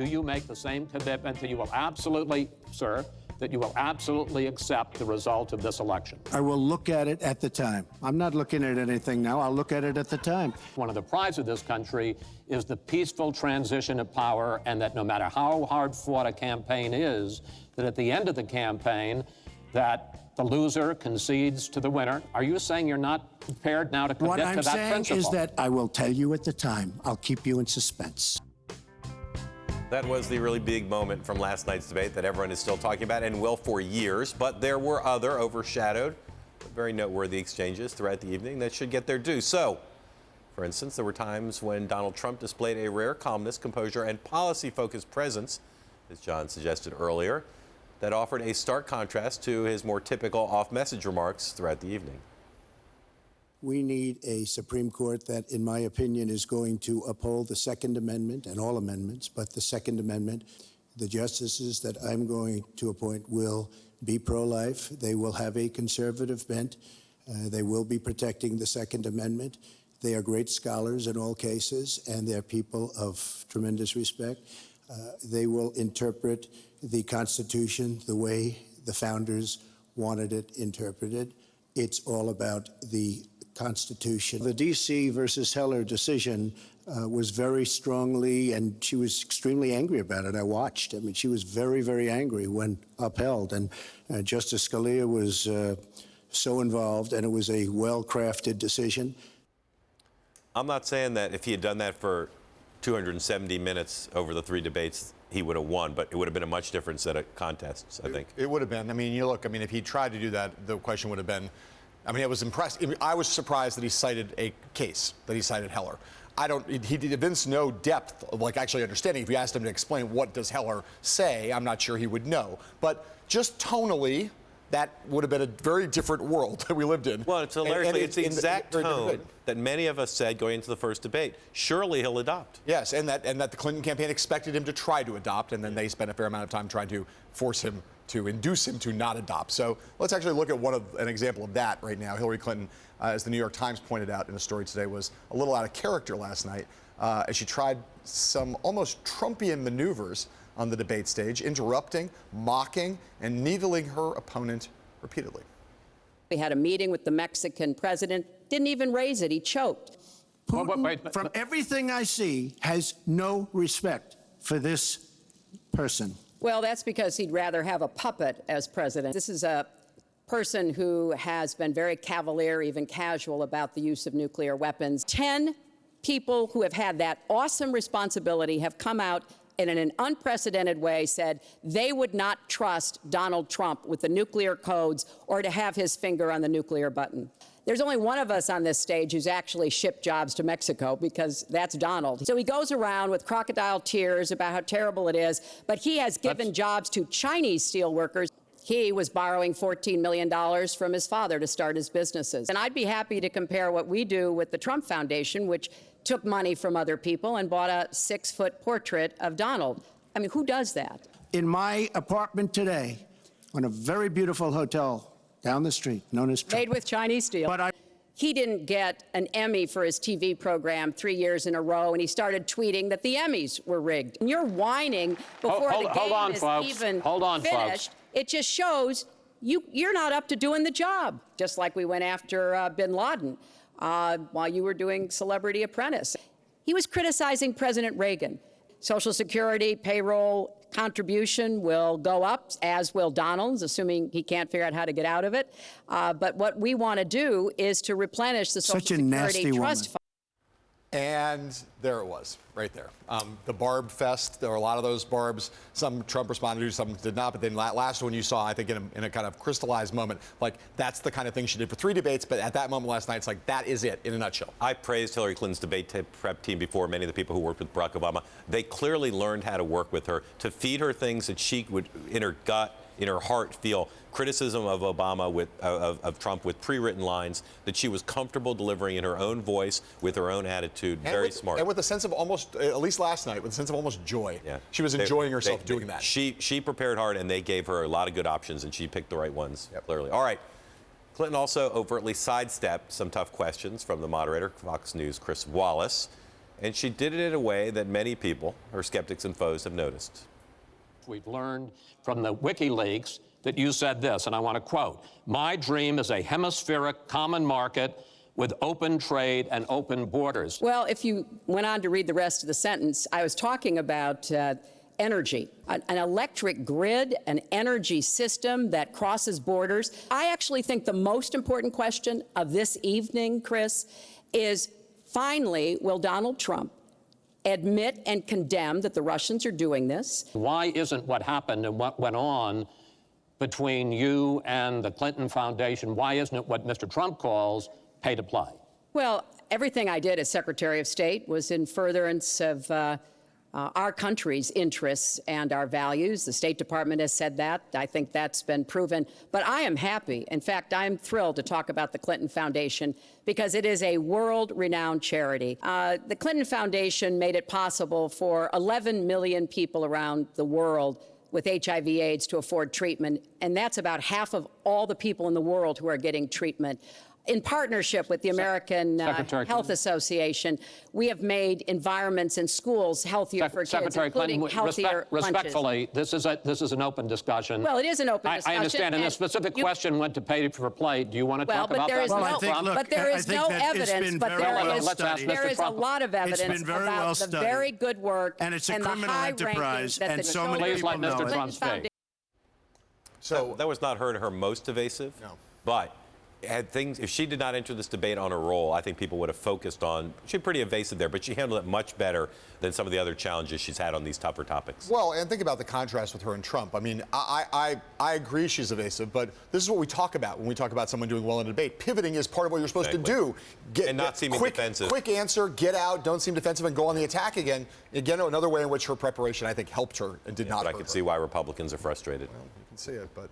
do you make the same commitment that you will absolutely, sir, that you will absolutely accept the result of this election? I will look at it at the time. I'm not looking at anything now. I'll look at it at the time. One of the prides of this country is the peaceful transition of power, and that no matter how hard fought a campaign is, that at the end of the campaign, that the loser concedes to the winner. Are you saying you're not prepared now to commit to that principle? What I'm saying is that I will tell you at the time. I'll keep you in suspense. That was the really big moment from last night's debate that everyone is still talking about and will for years. But there were other overshadowed, very noteworthy exchanges throughout the evening that should get their due. So, for instance, there were times when Donald Trump displayed a rare calmness, composure, and policy-focused presence, as John suggested earlier, that offered a stark contrast to his more typical off-message remarks throughout the evening. We need a Supreme Court that, in my opinion, is going to uphold the Second Amendment and all amendments, but the Second Amendment. The justices that I'm going to appoint will be pro-life. They will have a conservative bent. They will be protecting the Second Amendment. They are great scholars in all cases, and they're people of tremendous respect. They will interpret the Constitution the way the founders wanted it interpreted. It's all about the Constitution. The D.C. versus Heller decision was very strongly, and she was extremely angry about it. I watched. I mean, she was very, very angry when upheld. And Justice Scalia was so involved, and it was a well-crafted decision. I'm not saying that if he had done that for 270 minutes over the three debates, he would have won, but it would have been a much different set of contests, I think. It would have been. I mean, you look, I mean, if he tried to do that, the question would have been, I mean, I was impressed. I was surprised that he cited a case, that he cited Heller. He evinced no depth of, like, actually understanding. If you asked him to explain what does Heller say, I'm not sure he would know. But just tonally, that would have been a very different world that we lived in. Well, it's hilarious. It's the exact tone that many of us said going into the first debate. Surely he'll adopt. Yes, and that the Clinton campaign expected him to try to adopt, and then they spent a fair amount of time trying to force him to induce him to not adopt. So let's actually look at an example of that right now. Hillary Clinton, as the New York Times pointed out in a story today, was a little out of character last night as she tried some almost Trumpian maneuvers on the debate stage, interrupting, mocking, and needling her opponent repeatedly. We had a meeting with the Mexican president, didn't even raise it, he choked. Putin, from everything I see, has no respect for this person. Well, that's because he'd rather have a puppet as president. This is a person who has been very cavalier, even casual, about the use of nuclear weapons. 10 people who have had that awesome responsibility have come out and in an unprecedented way said they would not trust Donald Trump with the nuclear codes or to have his finger on the nuclear button. There's only one of us on this stage who's actually shipped jobs to Mexico, because that's Donald. So he goes around with crocodile tears about how terrible it is, but he has given jobs to Chinese steel workers. He was borrowing $14 million from his father to start his businesses. And I'd be happy to compare what we do with the Trump Foundation, which took money from other people and bought a 6-foot portrait of Donald. I mean, who does that? In my apartment today, on a very beautiful hotel down the street, known as Trump. Made with Chinese steel. But he didn't get an Emmy for his TV program 3 years in a row, and he started tweeting that the Emmys were rigged. And you're whining before the game is even finished. It just shows you're not up to doing the job, just like we went after bin Laden while you were doing Celebrity Apprentice. He was criticizing President Reagan. Social Security, payroll, contribution will go up, as will Donald's, assuming he can't figure out how to get out of it. But what we want to do is to replenish the Social Security Trust Fund. And there it was, right there. The barb fest, there were a lot of those barbs. Some Trump responded to, some did not. But then last one you saw, I think, in a kind of crystallized moment, like that's the kind of thing she did for 3 debates. But at that moment last night, it's like that is it in a nutshell. I praised Hillary Clinton's debate prep team before. Many of the people who worked with Barack Obama, they clearly learned how to work with her, to feed her things that she would, in her gut, in her heart, feel criticism of Obama, of Trump, with pre-written lines that she was comfortable delivering in her own voice, with her own attitude. Very smart. And with a sense of almost, at least last night, with a sense of almost joy. Yeah. She was enjoying herself doing that. She prepared hard, and they gave her a lot of good options, and she picked the right ones, clearly. All right. Clinton also overtly sidestepped some tough questions from the moderator, Fox News' Chris Wallace. And she did it in a way that many people, her skeptics and foes, have noticed. We've learned from the WikiLeaks that you said this, and I want to quote, "My dream is a hemispheric common market with open trade and open borders." Well, if you went on to read the rest of the sentence, I was talking about energy, an electric grid, an energy system that crosses borders. I actually think the most important question of this evening, Chris, is finally, will Donald Trump admit and condemn that the Russians are doing this? Why isn't what happened and what went on between you and the Clinton Foundation, why isn't it what Mr. Trump calls pay to play? Well, everything I did as Secretary of State was in furtherance of our country's interests and our values. The State Department has said that. I think that's been proven. But I am happy. In fact, I'm thrilled to talk about the Clinton Foundation because it is a world-renowned charity. The Clinton Foundation made it possible for 11 million people around the world with HIV/AIDS to afford treatment, and that's about half of all the people in the world who are getting treatment. In partnership with the American Health Association, we have made environments in schools healthier for kids, Secretary including Clinton, healthier lunches. respectfully, this is an open discussion. Well, it is an open discussion. I understand, and the specific question went to pay for play. Do you want to talk about that? But there is no evidence, but there is a lot of evidence about the very good work and it's a the criminal high enterprise, rankings that and the so many Please let people know Mr. it. Trump speak. So that was not her most evasive. No. But if she did not enter this debate on her role, I think people would have focused on, she's pretty evasive there, but she handled it much better than some of the other challenges she's had on these tougher topics. Well, and think about the contrast with her and Trump. I mean, I agree she's evasive, but this is what we talk about when we talk about someone doing well in a debate. Pivoting is part of what you're supposed to do. And not seeming defensive. Quick answer, get out, don't seem defensive, and go on the attack again. Again, another way in which her preparation, I think, helped her and did not hurt I could see why Republicans are frustrated. Well, you can see it, but...